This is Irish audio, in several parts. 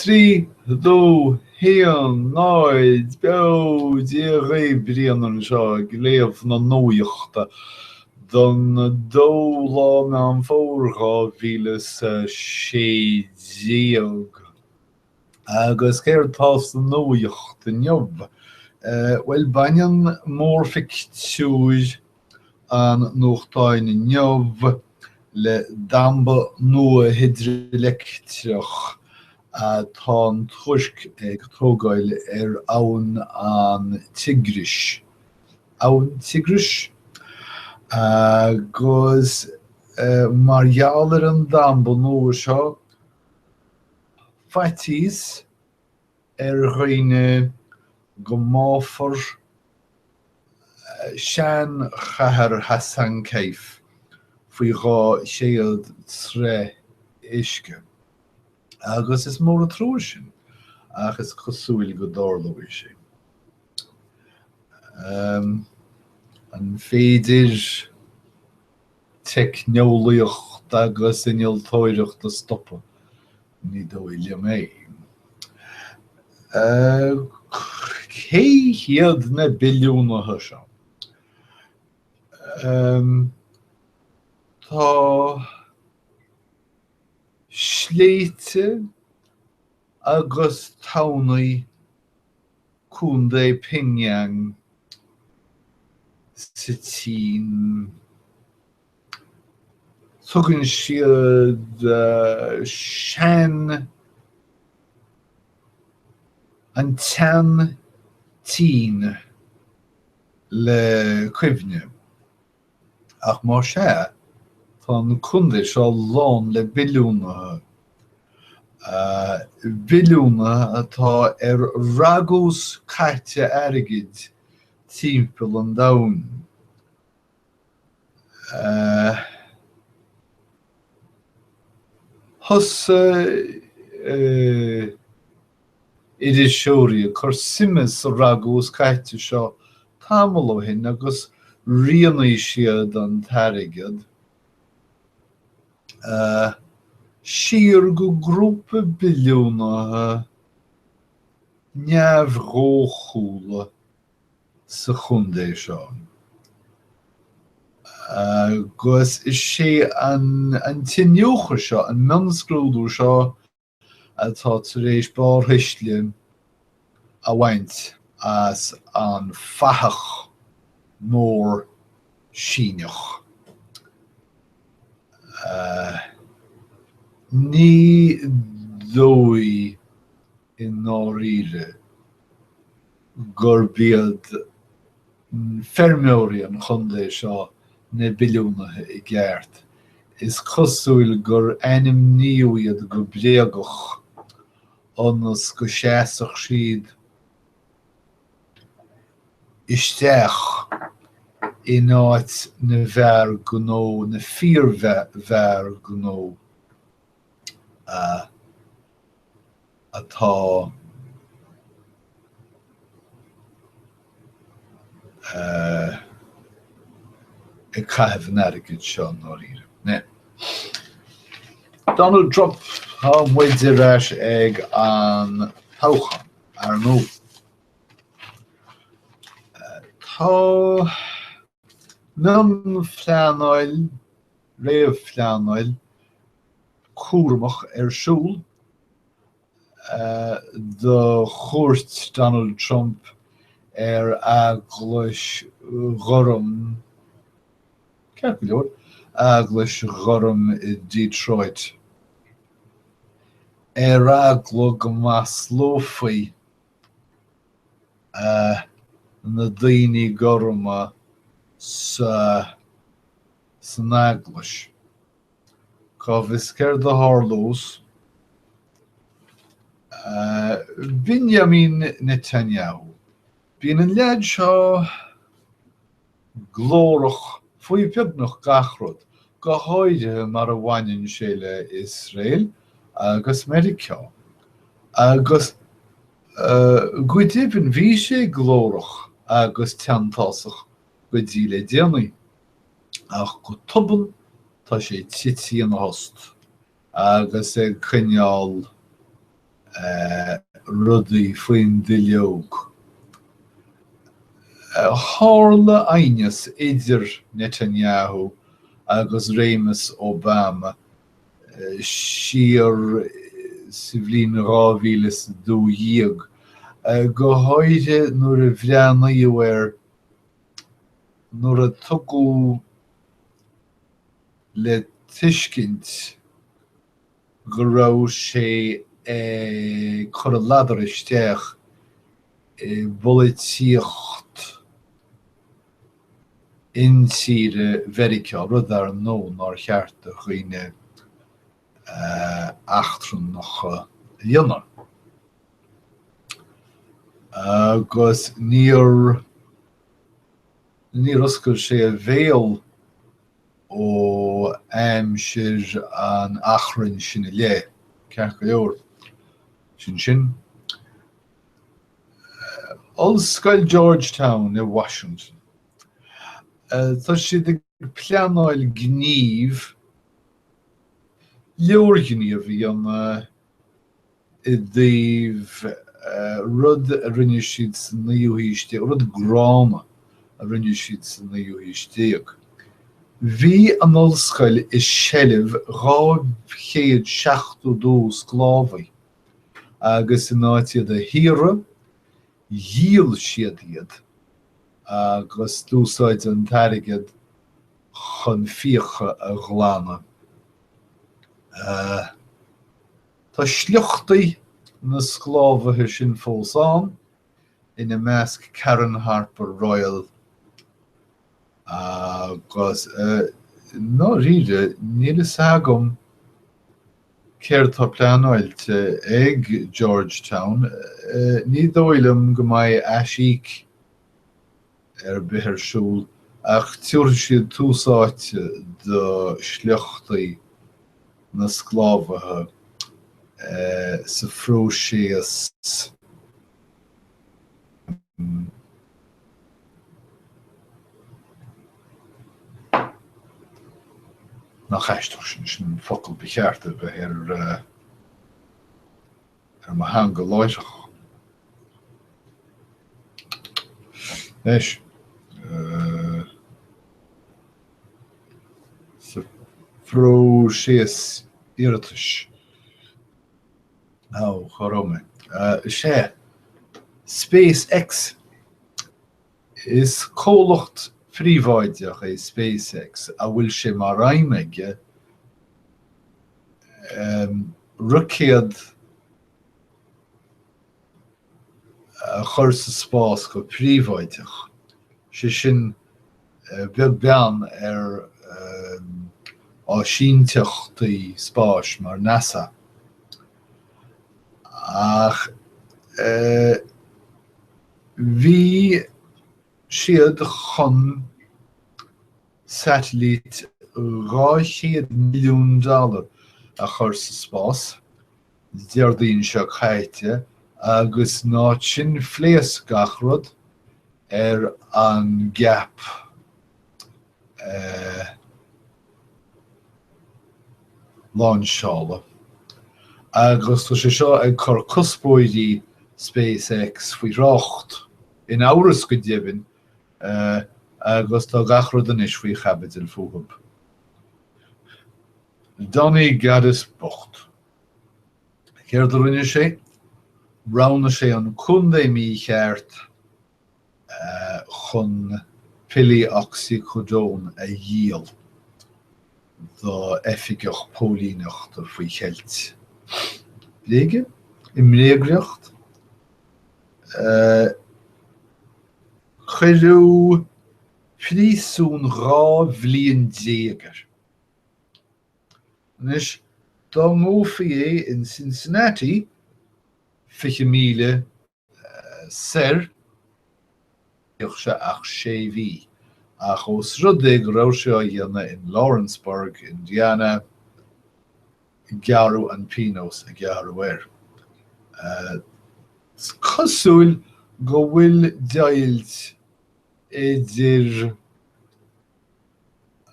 Trí, dó, híon, náid, bew, díaghaí bríon an seo, gléamh na Nuachta, don dó lá me an fórgá bhílas sédíog. Agus céir tás na Nuachta neamh. Well, banyan mór fictiúis an Nuachtáin neamh le damba nua hydroelectrach a tá tuaisk ag tógáil ann an tigris. Ann tigris? Agus margheallar an damba nua seo fatís ghoine go máfar sean chahar Hassan Kaif faoi gá séad tre isce. Agus is mór a trúir sin, ach is cosúil go dárlóir sé. An féidir teicneolaíocht agus innealtóireacht a stoppa ní dóile mé. Cé hiad na Billiúnaithe seo. Tá sléite agus taunaí cúnda Pingyang sa tín. Tugann siad sean an tean tín le cuimhne. Ach mar sé, tá an cúnda seo lán le Billiúnaithe. Billiúnaithe atá ragús caite airgid timpeall an domhain. Thosa idir seoirí chur simas a ragús caite seo tamall ó hin agus rianaí siad an tairgid. Siar go grúpa Billiúnaithe neamhróchúla sa chunda seo. Agus is sé an tinneocha seo, an mionscrúdú seo atá tar éis bárthaisle a bhaint as an fathach mór síneach. Ní dói in náríre gur bíad fermeóirí an chunda seo na Billiúnaithe I gceart. Is cosúil gur ainm níomhiad go bréagach anas go seasadh siad isteach in áit na bhear gnó, na fíor bhear gnó atá I caithfh an airgid seo náiríre. Ne. Donald Trump há muidir ais ag an Toghchán ar nó. Tá mion phleanáil, réamh phleanáil cuairmach siúl do chuairt Donald Trump aglas Gorm, aglas Gorm I Detroit. Agla go más lófaí na Daoine Gorma san aglas. Cá bhís céir de thárlós Benjamin Netanyahu. Bhíonn an lead seo glórach faoi beagnach gachrod go háide mar a bhaineann sé le Israel agus America. Agus go dtibh bhí sé glórach agus teantasach go dtí le déanaí. Ach go tobann tá sé tití an host agus ag chinneáil rudaí faoin duilleog. Tharla aithneas idir Netanyahu agus Rémas Obama siar sa bhliain 2012 go háide nuair a bhreanaíodh nuair a tugadh le tuiscint go raibh sé chur a ladar isteach bolaitíocht intíre Mheiriceá rud ar nó nar cheart a chuoine achtrún nach dionar. Agus níor oscail sé a bhéal ó aimsir an achrann sin le ceart go leor sin. Ollscoil Georgetown in Washington. Tá siad ag pleanáil gníomh leor gníomh bhí an I dtaobh rud a rinne siad sa naothíiste, rud Gorma a rinne siad sa naothíisteach. Bhí an ollscoil is seileamh 272 sclávaí agus in áitiad a híre díal siad iad agus dúsáid an tairigid chun fíocha a ghlaana. Tá sliochtaí na sclávathe sin fósán ina measc Karen Harper Royal agus nó riide níl is agam céir tá pleanáilte ag Georgetown ní dóilem go mbeidh aisíc ar bithir siúl ach tuair siad túsáite do sliochtaí na sclávathe sa phróiseas nach chaisteach sin focail bechearta bheith ar ma hanga láiseach. Leis sa phróiseas iiritas choróme. Sé SpaceX is cólacht phríomháideach é SpaceX a bhfuil sé mar aimime rucéad chur sa spás go phríomháideach. Sé sin beag bean ar áisínteachtaí spáis mar NASA. Ach bhí siad chun satellite $200 million a chur sa spás, deardaoin seo chaite, agus ná sin phléas gachrod ar an gap launchsála. Agus tá sé seo ag chur cuspóidí SpaceX faoi rácht in áras go deimhin agus tá gachrod anois faoi chabad il fúthab. Daoine gadas bocht. Céir do rinne sé, rána sé an 15 cheart chun pili oxycodone a díal do effigeach pólíneacht a faoi cheilt. Léige, imréagreacht, chuirú príosún bhliain déagar. Nis dá ngófaí in Cincinnati 50,000 ser se ach sé bhí. Ach os rudig raibh sé a dhéanamh in Lawrenceburg, Indiana, Gearú an Pinos a gearú air. Cosúil go bhfuil dailt idir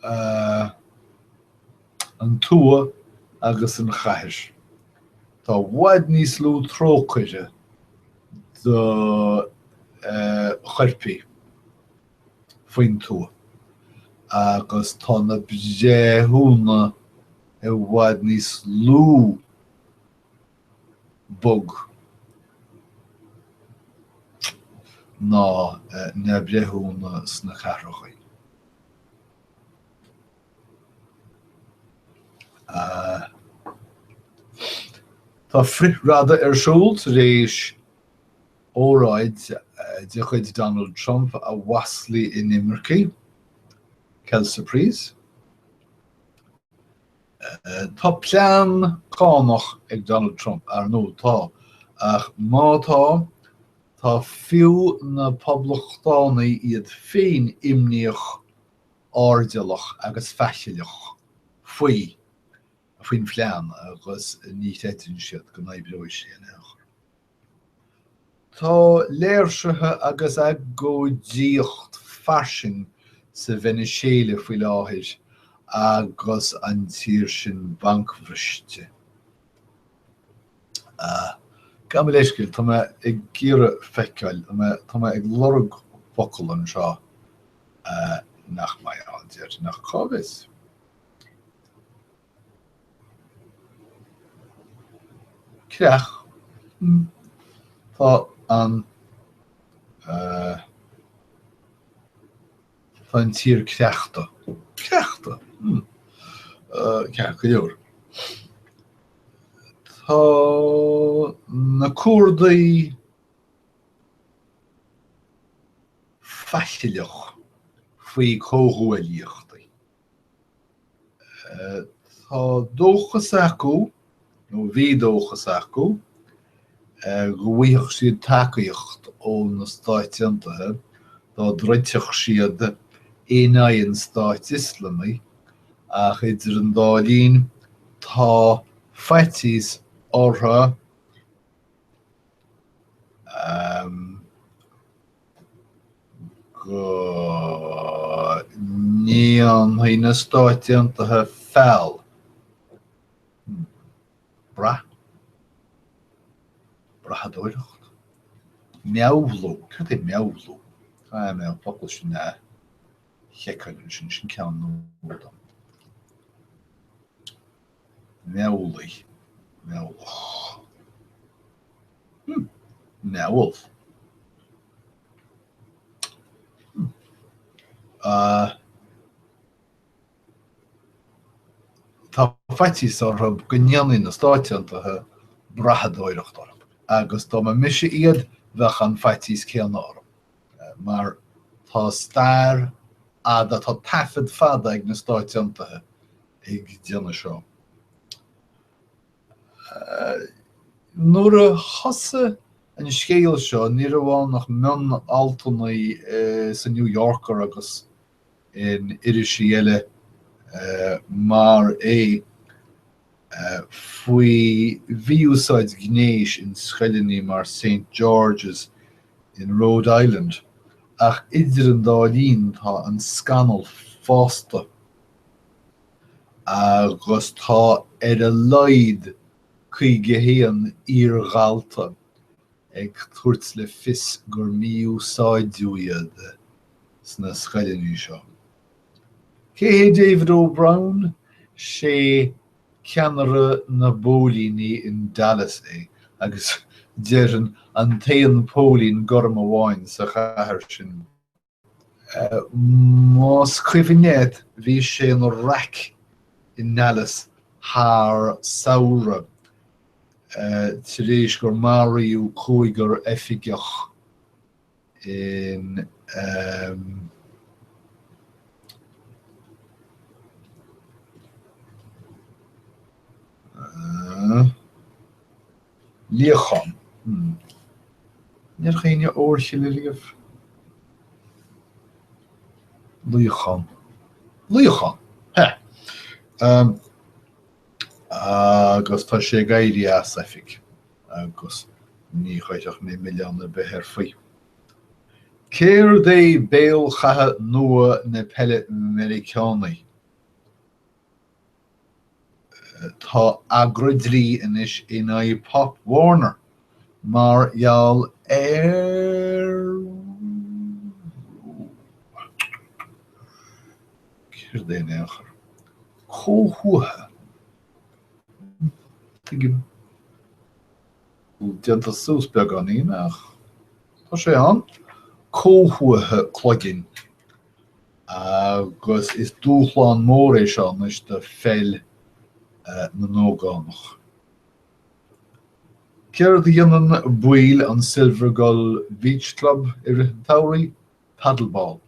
an tua agus an chathir. Tá bhaid níos lú trócaire do chuirpaí faoin tú. Agus tá na bhéúna I bhaid níos lú bug ná na bhéúna sna charrachaí. Tá frithreada siúl tar éis óráid de chuid Donald Trump a waslí in Imircí, Quelle surprise. Tá plean cánach ag Donald Trump ar nó tá ach mátá tá fiú na poblachtánaí iad féin imníoch áidealach agus feisiileach faoi faoin phlean agus ní éitirn siad go naibreoidh sé an éair. Tá léirsithe agus agóidíocht fairsin sa Venezuela faoi láthir agus an tír sin bancbhriste. Gan leisciil, tá ag gíre feiceáil, tá ag lorg focail an seo nach mai antíir nach cábis. Creach. Tá an tír creachta. Creachta. Ceach go leor. Tá na cuardaí feisiileach faoi cóhúilíochtaí. Tá dóchas acu, nó bhí dóchas acu, go bhíoch siad tacaíocht ó na Stáit Untaithe, tá dreiteach siad éanaí Stáit Islamaí, ach idir an dálín tá feitís ortha go níon na Stáit Untaithe feall. Brahadóireacht. Meabhlú. Cad é meabhlú? Tá mé an pobl sin checailin sin ceann nóda. Meabhlaí. Meabhlach. Meabhl. Tá feitís ortha go níanaí na Stáit Untaithe brahadóireacht ortha. Agus tá mise iad bheith an feitís céanna ortha. Mar tá stair a tá tafid fada ag na Stáit Untaithe ag déanna seo. Nuair a thosa an scéal seo, ní bháin nach mion altannaí sa New Yorker agus in irisí eile mar é faoi bhíúsáid gnéis in scoileannaí mar St. George's in Rhode Island. Ach idir an dálín tá an scanal fásta agus tá ar a laid chuige héan íorghalta ag tuairt le fios gur míúsáidú iad sna scoileannaí seo. Cé é David Broin sé ceanara na bólíní in Dallas é, agus déireann an taon pólín Gorma bháin sa chathair sin. Más cuimhnead bhí sé an rac in Dallas thar saoire tar éis gur maraíú cúigear oifigeach in Líochán. Níor chéine óirse le líomh. Líochán. Agus tá sé gairí as oifig, agus ní chuideach mé millióna bheith ar faoi. Céir é béal chatha nua na peile Americánaí. Tá agrodrí inis in a Pop Warner mar jaall Cir déine achar cóhuathe Dianta sús beag an ach tá sé an cóhuathe clogin agus is dúchláán mór é seán is de fel na nógánach. Ceir dhéanaan buil an Silver Gull Beach Club ar Tauri paddleball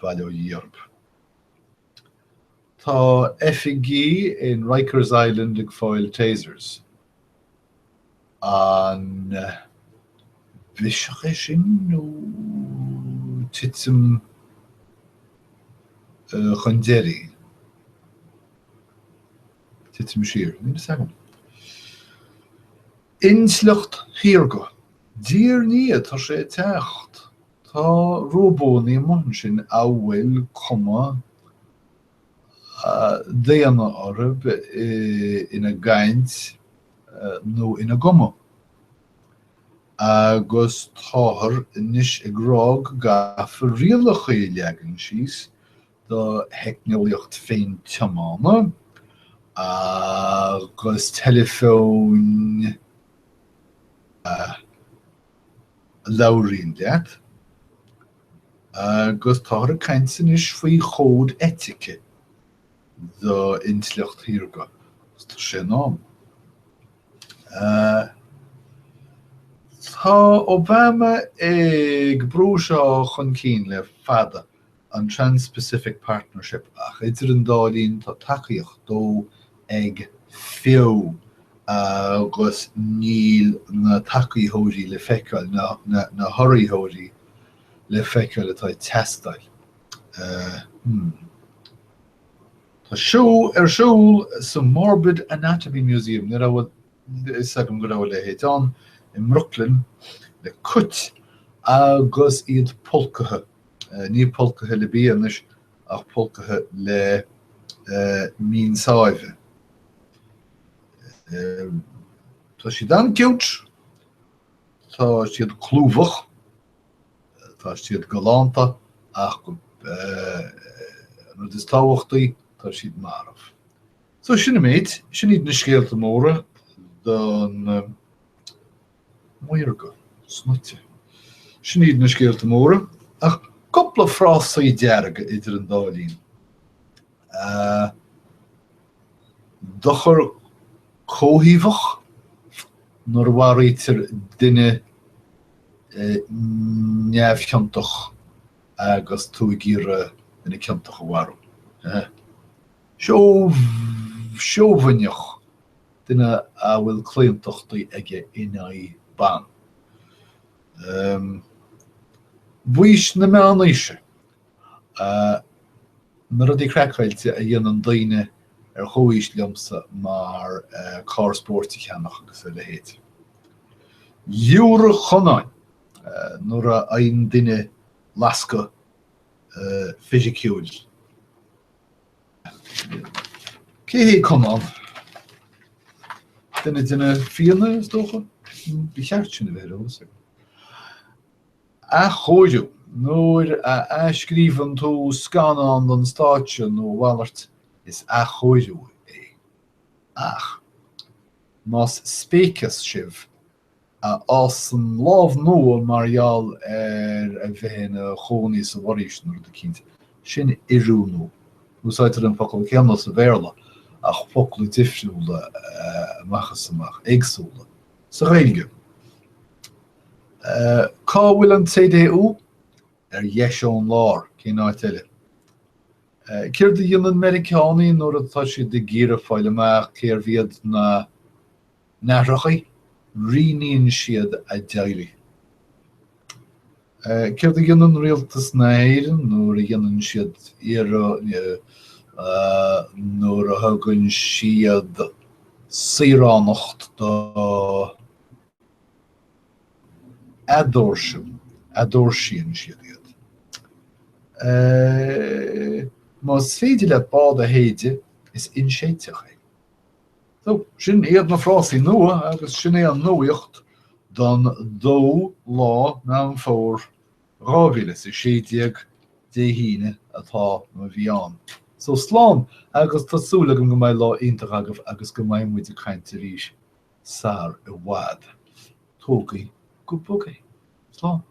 bailó Europe. Tá FG in Rikers Island ag fáil tasers. An bhíseach é sin nó titsam chundéirí. Titsam siar. Ní sagam. Inslucht hirgo. Dír ní tá sé techt. Tá róbóní man sin áhfuil cuma déana orb ina gaint nó ina goma. Agus táthar inis ag rág gafar rialacha i leagan síos do heicneolaíocht féin teamána agus telefón laurín leat agus táthar cainsan is faoi chód etice do inslucht hirga. Tá sé nám. Tá Obama ag brúseo chun cín le fada an Trans-Pacific Partnership ach idir an dálín tá tacaíocht dó ag fiú agus níl na tacaíthóirí le feiceáil na thoiríthóirí le feiceáil atá testáil. Tá siú ar siúl sa Morbid Anatomy Museum na rah is sagam go raibh le héitán in Brooklyn le cut agus iad polcathe. Ní polcathe le bíanais ach polcathe le mín sáimhe. Tá siad an ciút, tá siad clúbhach, tá siad galánta ach go is táhachtaí tá siad marmh. So sinna méid, sin iad na scéalta móra don muirga, snute. Sin iad na scéalta móra ach coppla frásaí dearga idir an dálín. Dochar cóhíomhach nar bhharítar duine neamhcheantach agus tú gíre ina ceantach a bhharú. Seomhaneach duine a bhfuil cléantachtaí aige ina ban. Bhuis na meánaise na rudí creachailte a dhéanaan daoine ar chomhaois liomsa mar cáspórta cheannach agus le héad. Liúra chonáin nuair a aon duine lasca fisiciúil. Cé hé conán? Duine fianna is dócha? Bhí cheart sin a bheith ósa. A chóideú, nuair a scríbann tú scanán don stáitse nó bhallart is a chóideú é. Ach, más spéicas sibh as an lámh nua mar gheall a bheith na chónaí sa bharíos nuair a cínte. Sin iiriúnú. Úsáidir an focail ceanna sa bhéarla ach focail difriúla machchas amach, éagsúla, sa réilge. Cá bhfuil an CDU ar dheiseán lár cén áit eile. Céir de dhéanaan Americánaí nuair atá siad de gíre fáil amach céir bhíad na náthrachaí riíonn siad a deirí. Céir de dhéanaan rialtas na héireann nuair a dhéanaan siad nuair a thugann siad saoránacht do adórsíonn siad iad. Más féidir le bád a héide is inséiteach é. So sin iad na frásí nua agus sin é an nuacht don dó lá ná an fór rábhíle sa séideag déhíine atá na bhíán. So slán agus tásúla go mbeidh lá ionintach agah agus go mbeidh muid cainte ríis sár i bhfad. Tógaí go bugaí. Slán.